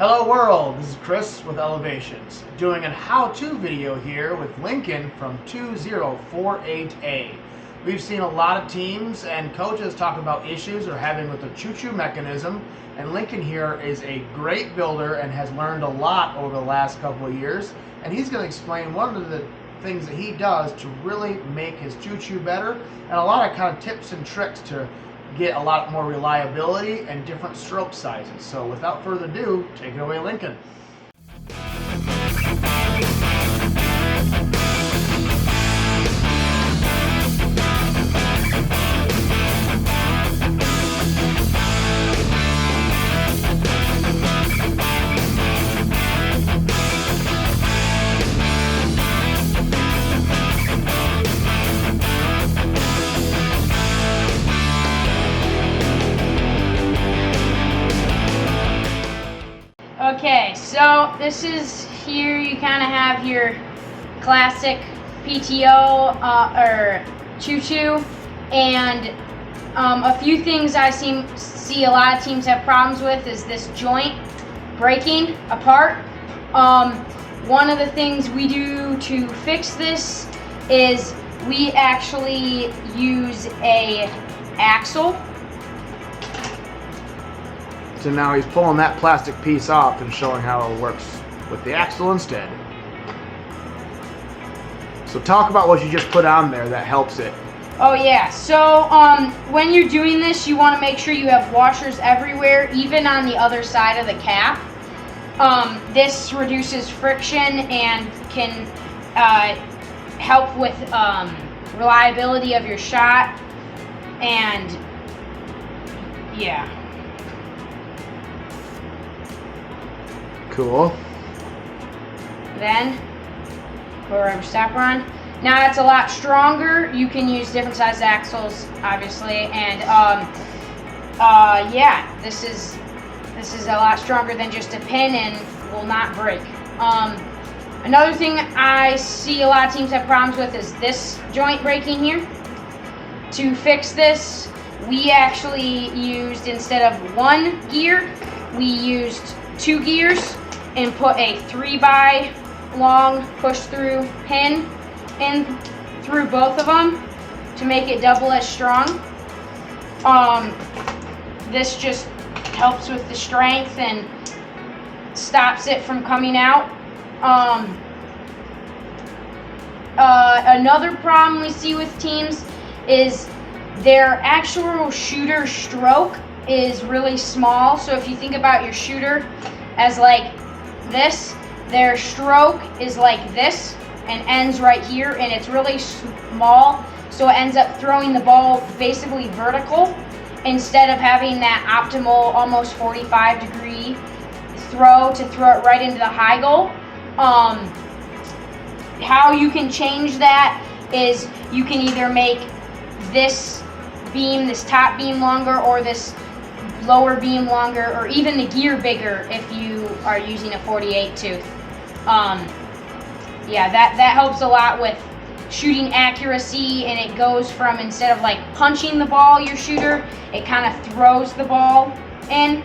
Hello world, this is Chris with Elevations, doing a how-to video here with Lincoln from 2048A. We've seen a lot of teams and coaches talk about issues they're having with the choo-choo mechanism, and Lincoln here is a great builder and has learned a lot over the last couple of years, and he's going to explain one of the things that he does to really make his choo-choo better, and a lot of kind of tips and tricks to get a lot more reliability and different stroke sizes. So without further ado, take it away, Lincoln. Okay, so this is here you kind of have your classic PTO or Choo Choo, and a few things I see a lot of teams have problems with is this joint breaking apart. One of the things we do to fix this is we actually use a axle. So now he's pulling that plastic piece off and showing how it works with the axle instead. So talk about what you just put on there that helps it. Oh yeah, so when you're doing this, you want to make sure you have washers everywhere, even on the other side of the cap. This reduces friction and can help with reliability of your shot, and yeah. Cool. Then put a rubber stopper on. Now it's a lot stronger. You can use different size axles, obviously, and yeah, this is a lot stronger than just a pin and will not break. Another thing I see a lot of teams have problems with is this joint breaking here. To fix this, we actually used, instead of one gear, we used 2 gears and put a 3x long push-through pin in through both of them to make it double as strong. This just helps with the strength and stops it from coming out. Another problem we see with teams is their actual shooter stroke is really small. So if you think about your shooter as like this, their stroke is like this and ends right here, and it's really small, so it ends up throwing the ball basically vertical instead of having that optimal almost 45-degree throw to throw it right into the high goal. How you can change that is you can either make this beam, this top beam, longer, or this lower beam longer, or even the gear bigger if you are using a 48 tooth. Yeah, that helps a lot with shooting accuracy, and it goes from, instead of like punching the ball, your shooter, it kind of throws the ball in.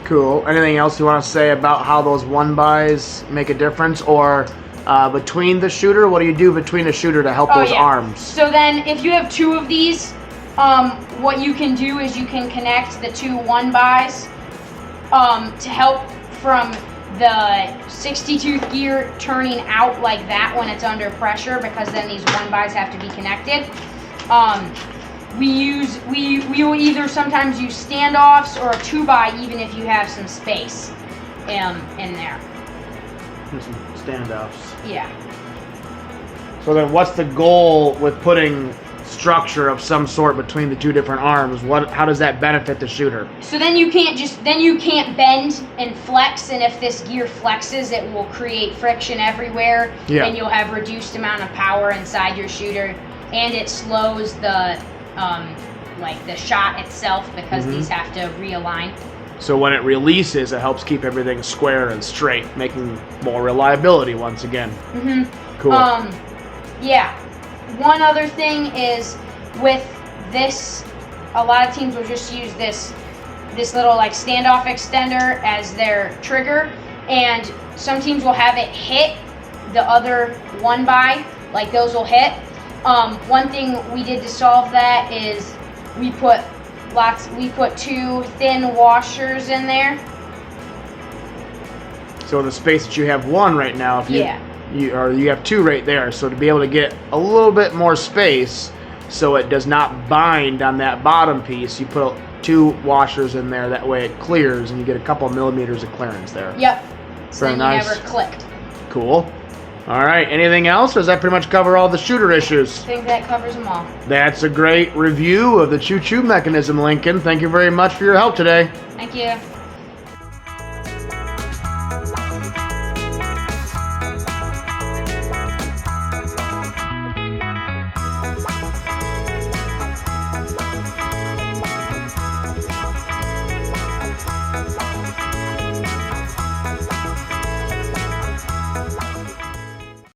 Cool. Anything else you want to say about how those 1xs make a difference, or between the shooter? What do you do between the shooter to help those arms? So then if you have 2 of these, what you can do is you can connect the 2 1xs to help from the 60-tooth gear turning out like that when it's under pressure, because then these 1xs have to be connected. We will either sometimes use standoffs or a 2x, even if you have some space in there. Some standoffs. Yeah. So then what's the goal with putting structure of some sort between the 2 different arms? How does that benefit the shooter? So then you can't bend and flex, and if this gear flexes, it will create friction everywhere, and you'll have reduced amount of power inside your shooter, and it slows the like the shot itself, because these have to realign. So when it releases, it helps keep everything square and straight, making more reliability once again. Cool. Yeah. One other thing is with this, a lot of teams will just use this this little like standoff extender as their trigger, and some teams will have it hit the other one by, like those will hit. One thing we did to solve that is we put 2 thin washers in there. So the space that you have one right now, if you Yeah. you have 2 right there, so to be able to get a little bit more space so it does not bind on that bottom piece, you put 2 washers in there, that way it clears and you get a couple millimeters of clearance there. Yep. So Very then you nice. never clicked. Cool. All right, anything else, or does that pretty much cover all the shooter issues? I think that covers them all. That's a great review of the Choo Choo mechanism, Lincoln. Thank you very much for your help today. Thank you.